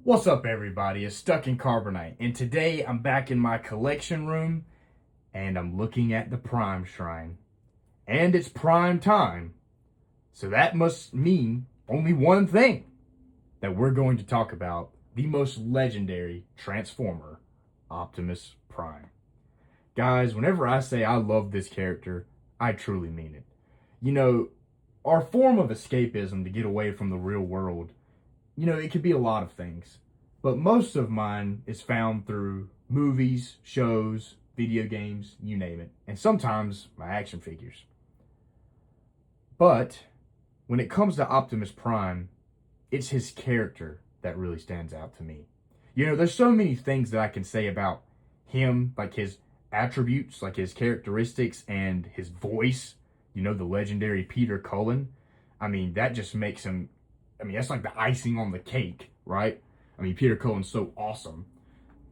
What's up, everybody? It's Stuck in Carbonite, and today I'm back in my collection room and I'm looking at the Prime Shrine. And it's prime time, so that must mean only one thing, that we're going to talk about the most legendary Transformer, Optimus Prime. Guys, whenever I say I love this character, I truly mean it. You know, our form of escapism to get away from the real world, it could be a lot of things. But most of mine is found through movies, shows, video games, you name it. And sometimes my action figures. But when it comes to Optimus Prime, it's his character that really stands out to me. There's so many things that I can say about him, like his attributes, like his characteristics and his voice. The legendary Peter Cullen. That just makes him, that's like the icing on the cake, right? Peter Cullen's so awesome.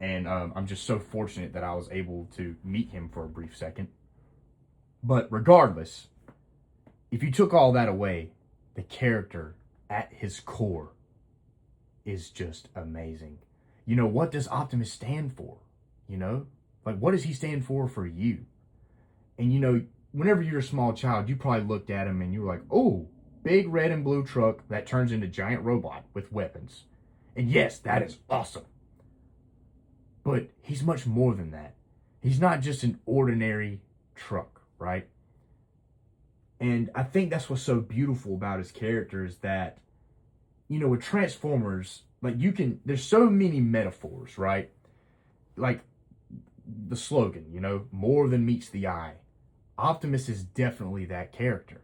And I'm just so fortunate that I was able to meet him for a brief second. But regardless, if you took all that away, the character at his core is just amazing. What does Optimus stand for? Like, what does he stand for you? And whenever you're a small child, you probably looked at him and you were like, oh, big red and blue truck that turns into giant robot with weapons. And yes, that is awesome. But he's much more than that. He's not just an ordinary truck, right? And I think that's what's so beautiful about his character is that, with Transformers, there's so many metaphors, right? Like the slogan, more than meets the eye. Optimus is definitely that character.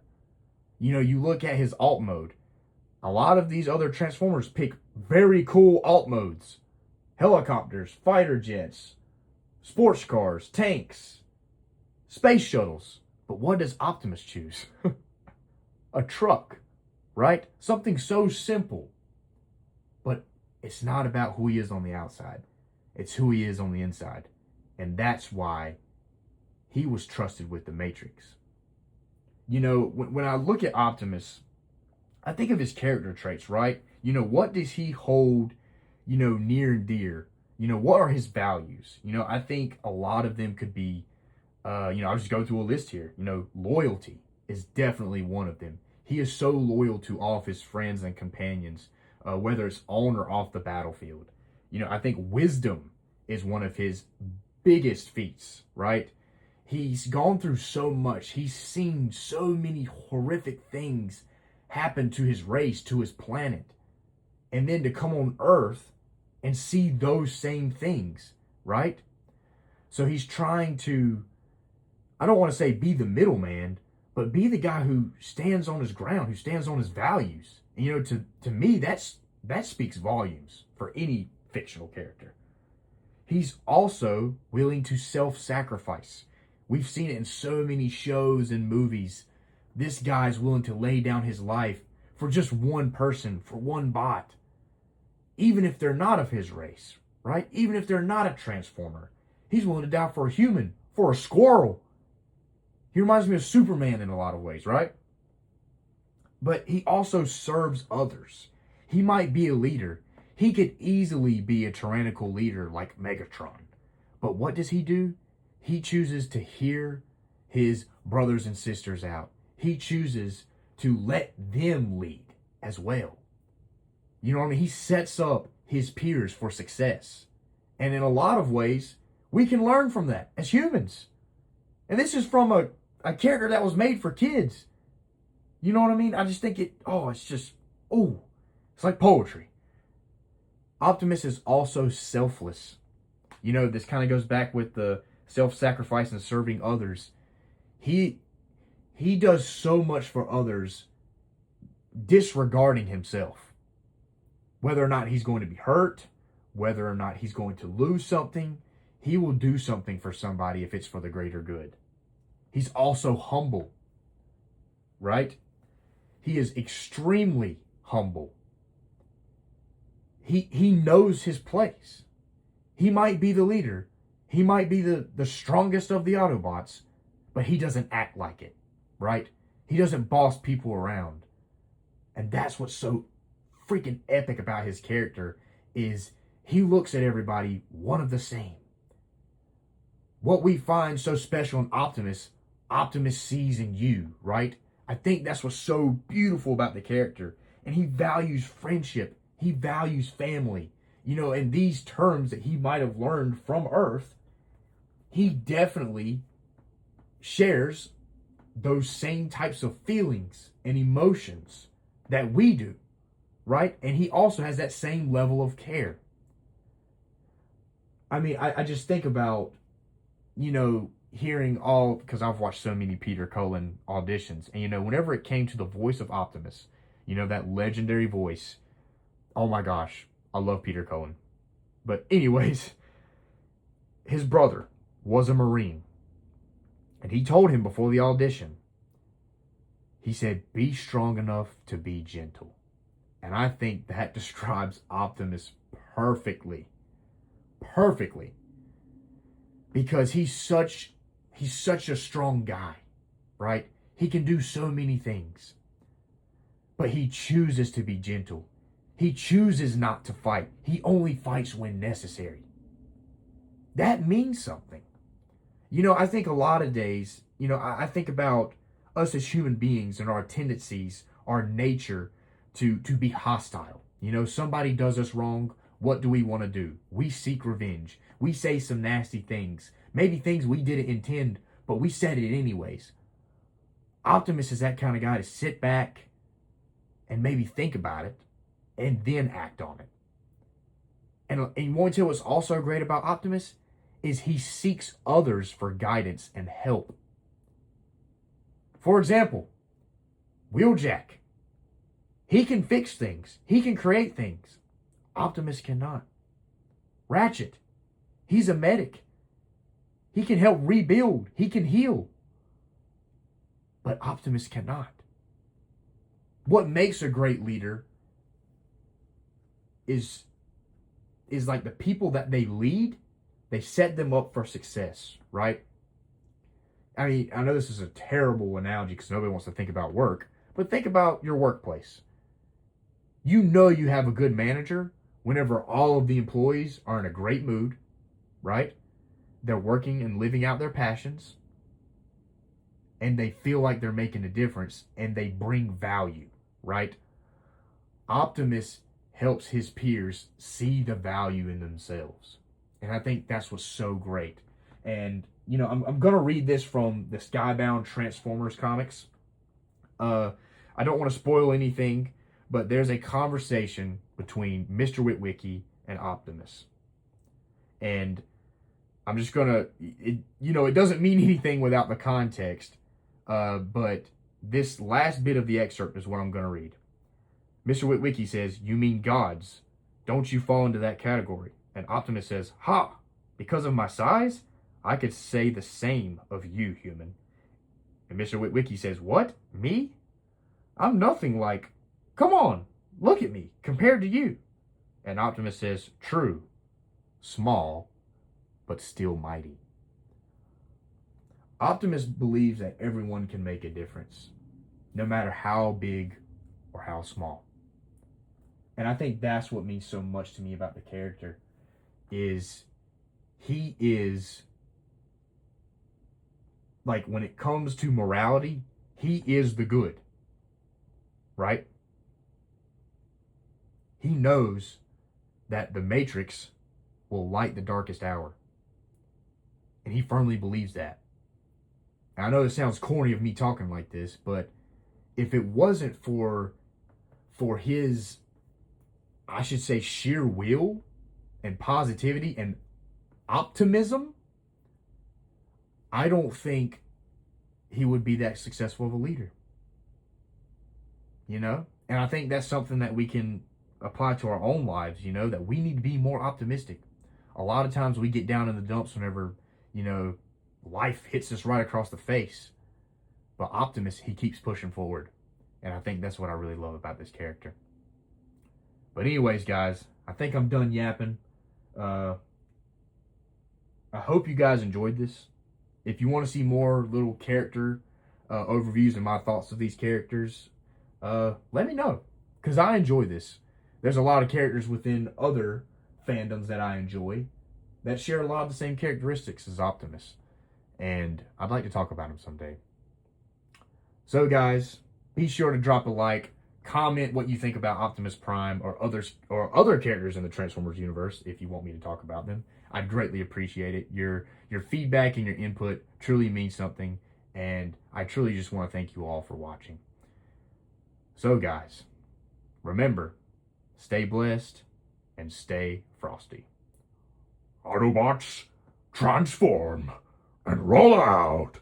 You look at his alt mode. A lot of these other Transformers pick very cool alt modes. Helicopters, fighter jets, sports cars, tanks, space shuttles. But what does Optimus choose? A truck, right? Something so simple. But it's not about who he is on the outside. It's who he is on the inside. And that's why he was trusted with the Matrix. When I look at Optimus, I think of his character traits, right? What does he hold, near and dear? What are his values? I think a lot of them could be, I'll just go through a list here. Loyalty is definitely one of them. He is so loyal to all of his friends and companions, whether it's on or off the battlefield. I think wisdom is one of his biggest feats, right? He's gone through so much. He's seen so many horrific things happen to his race, to his planet. And then to come on Earth and see those same things, right? So he's trying to, I don't want to say be the middleman, but be the guy who stands on his ground, who stands on his values. And, to me, that speaks volumes for any fictional character. He's also willing to self-sacrifice. We've seen it in so many shows and movies. This guy's willing to lay down his life for just one person, for one bot. Even if they're not of his race, right? Even if they're not a Transformer. He's willing to die for a human, for a squirrel. He reminds me of Superman in a lot of ways, right? But he also serves others. He might be a leader. He could easily be a tyrannical leader like Megatron. But what does he do? He chooses to hear his brothers and sisters out. He chooses to let them lead as well. He sets up his peers for success. And in a lot of ways, we can learn from that as humans. And this is from a character that was made for kids. You know what I mean? I just think it's like poetry. Optimus is also selfless. This kind of goes back with the self-sacrifice and serving others. He does so much for others, disregarding himself. Whether or not he's going to be hurt, whether or not he's going to lose something, he will do something for somebody if it's for the greater good. He's also humble, right? He is extremely humble. He knows his place. He might be the leader. He might be the strongest of the Autobots, but he doesn't act like it, right? He doesn't boss people around. And that's what's so freaking epic about his character is he looks at everybody one of the same. What we find so special in Optimus, Optimus sees in you, right? I think that's what's so beautiful about the character. And he values friendship. He values family. You know, and these terms that he might have learned from Earth, he definitely shares those same types of feelings and emotions that we do, right? And he also has that same level of care. I mean, I just think about, you know, hearing all, because I've watched so many Peter Cullen auditions, and, you know, whenever it came to the voice of Optimus, you know, that legendary voice, oh my gosh, I love Peter Cullen. But anyways, his brother was a Marine, and he told him before the audition, he said, be strong enough to be gentle. And I think that describes Optimus perfectly. Perfectly. Because he's such a strong guy, right? He can do so many things. But he chooses to be gentle. He chooses not to fight. He only fights when necessary. That means something. You know, I think a lot of days, you know, I think about us as human beings and our tendencies, our nature to be hostile. You know, somebody does us wrong. What do we want to do? We seek revenge. We say some nasty things. Maybe things we didn't intend, but we said it anyways. Optimus is that kind of guy to sit back and maybe think about it and then act on it. And you want to tell what's also great about Optimus is he seeks others for guidance and help. For example, Wheeljack. He can fix things. He can create things. Optimus cannot. Ratchet. He's a medic. He can help rebuild. He can heal. But Optimus cannot. What makes a great leader is like the people that they lead, they set them up for success, right? I mean, I know this is a terrible analogy because nobody wants to think about work, but think about your workplace. You know you have a good manager whenever all of the employees are in a great mood, right? They're working and living out their passions, and they feel like they're making a difference, and they bring value, right? Optimus helps his peers see the value in themselves. And I think that's what's so great. And, you know, I'm going to read this from the Skybound Transformers comics. I don't want to spoil anything, but there's a conversation between Mr. Witwicky and Optimus. And I'm just going to, it doesn't mean anything without the context. But this last bit of the excerpt is what I'm going to read. Mr. Witwicky says, "You mean gods. Don't you fall into that category?" And Optimus says, "Ha! Because of my size? I could say the same of you, human." And Mr. Witwicky says, "What? Me? I'm nothing like... Come on, look at me, compared to you." And Optimus says, "True. Small, but still mighty." Optimus believes that everyone can make a difference, no matter how big or how small. And I think that's what means so much to me about the character, is he is, like, when it comes to morality, he is the good, right? He knows that the Matrix will light the darkest hour. And he firmly believes that. Now, I know this sounds corny of me talking like this, but if it wasn't for his, I should say, sheer will and positivity and optimism, I don't think he would be that successful of a leader. You know? And I think that's something that we can apply to our own lives, you know, that we need to be more optimistic. A lot of times we get down in the dumps whenever, life hits us right across the face. But Optimus, he keeps pushing forward. And I think that's what I really love about this character. But anyways, guys, I think I'm done yapping. I hope you guys enjoyed this. If you want to see more little character overviews and my thoughts of these characters, let me know. Because I enjoy this. there's a lot of characters within other fandoms that I enjoy that share a lot of the same characteristics as Optimus. And I'd like to talk about him someday. So, guys, be sure to drop a like, comment what you think about Optimus Prime or other characters in the Transformers universe if you want me to talk about them. I'd greatly appreciate it. Your feedback and your input truly means something, and I truly just want to thank you all for watching. So, guys, remember, stay blessed and stay frosty. Autobots, transform and roll out!